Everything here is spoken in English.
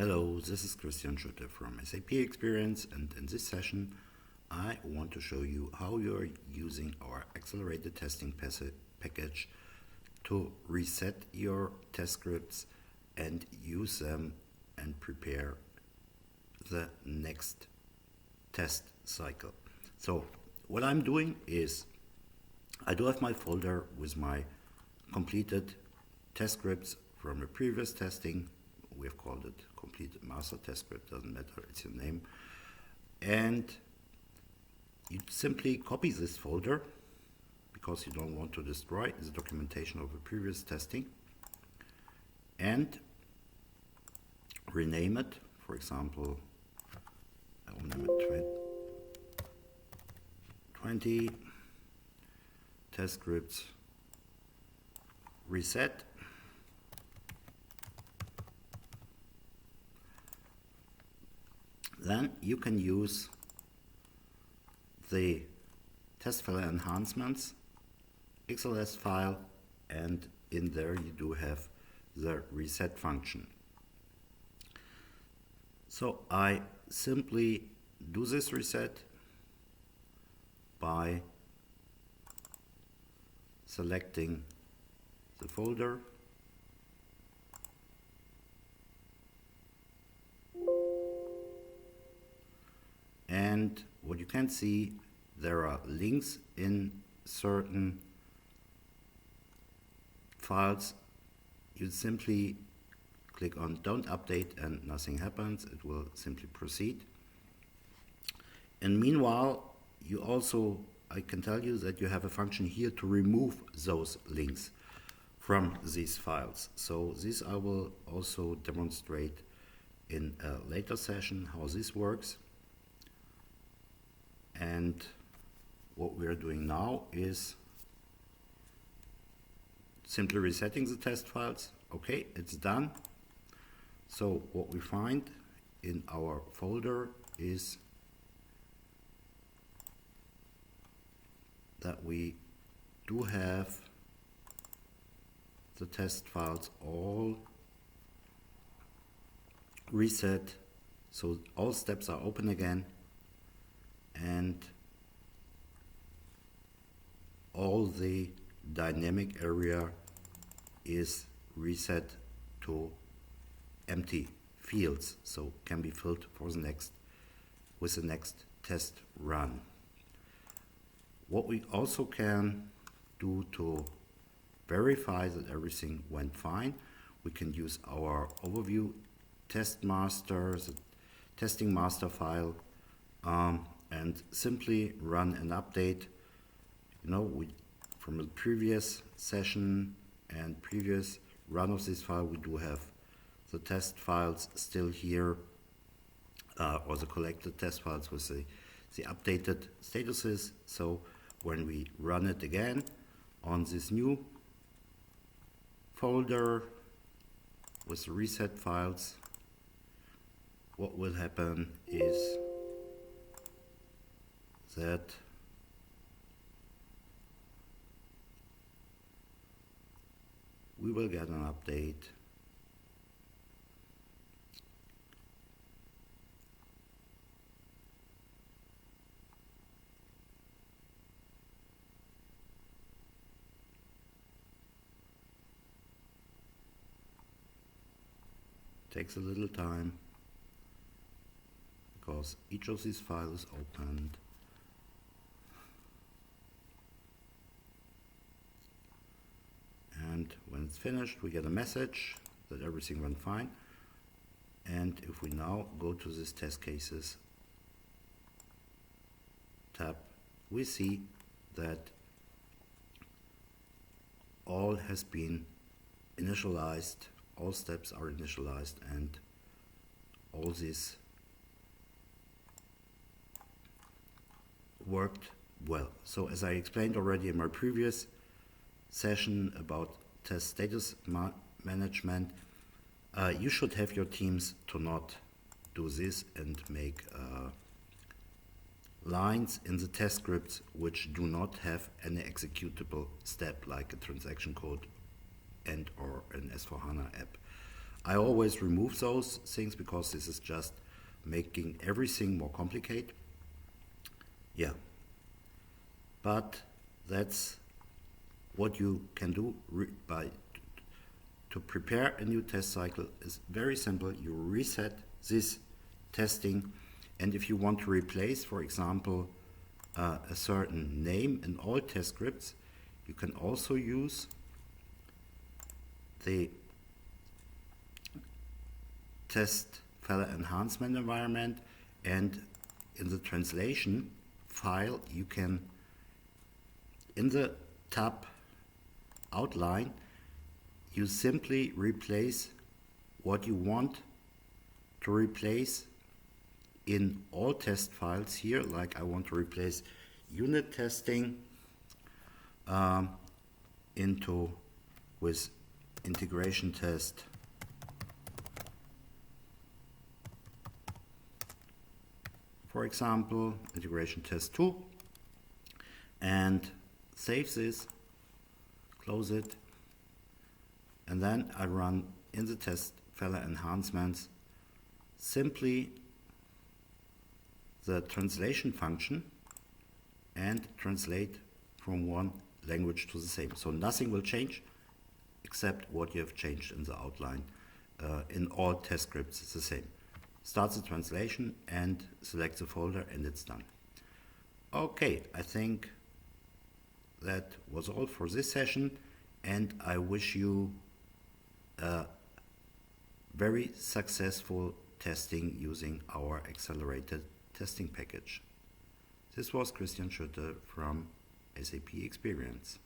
Hello, this is Christian Schutte from SAP Experience, and in this session I want to show you how you are using our accelerated testing package to reset your test scripts and use them and prepare the next test cycle. So what I'm doing is I do have my folder with my completed test scripts from a previous testing. We have called it completed master test script, doesn't matter, it's your name. And you simply copy this folder because you don't want to destroy the documentation of a previous testing and rename it. For example, I will name it 20 test scripts reset. Then you can use the test file enhancements XLS file, and in there you do have the reset function. So I simply do this reset by selecting the folder, and what you can see, there are links in certain files. You simply click on don't update and nothing happens. It will simply proceed. And meanwhile, I can tell you that you have a function here to remove those links from these files. So this I will also demonstrate in a later session how this works. And what we are doing now is simply resetting the test files. Okay, it's done. So what we find in our folder is that we do have the test files all reset, so all steps are open again, and all the dynamic area is reset to empty fields, so can be filled for the next test run. What we also can do to verify that everything went fine, we can use our overview test master, the testing master file, and simply run an update. From the previous session and previous run of this file, we do have the test files still here, or the collected test files with the updated statuses. So when we run it again on this new folder with the reset files, what will happen is that we will get an update takes a little time because each of these files is opened. And when it's finished, we get a message that everything went fine. And if we now go to this test cases tab, we see that all has been initialized, all steps are initialized, and all this worked well. So as I explained already in my previous session about test status management, you should have your teams to not do this and make lines in the test scripts which do not have any executable step like a transaction code and or an S4HANA app. I always remove those things because this is just making everything more complicated. Yeah, but that's what you can do to prepare a new test cycle. Is very simple. You reset this testing, and if you want to replace, for example, a certain name in all test scripts, you can also use the test file enhancement environment, and in the translation file you can, in the tab outline, you simply replace what you want to replace in all test files here. Like I want to replace unit testing with integration test for example, integration test 2, and save this, close it, and then I run in the test file enhancements simply the translation function and translate from one language to the same. So nothing will change except what you have changed in the outline. In all test scripts it's the same. Start the translation and select the folder, and it's done. Okay, I think that was all for this session, and I wish you a very successful testing using our accelerated testing package. This was Christian Schütte from SAP Experience.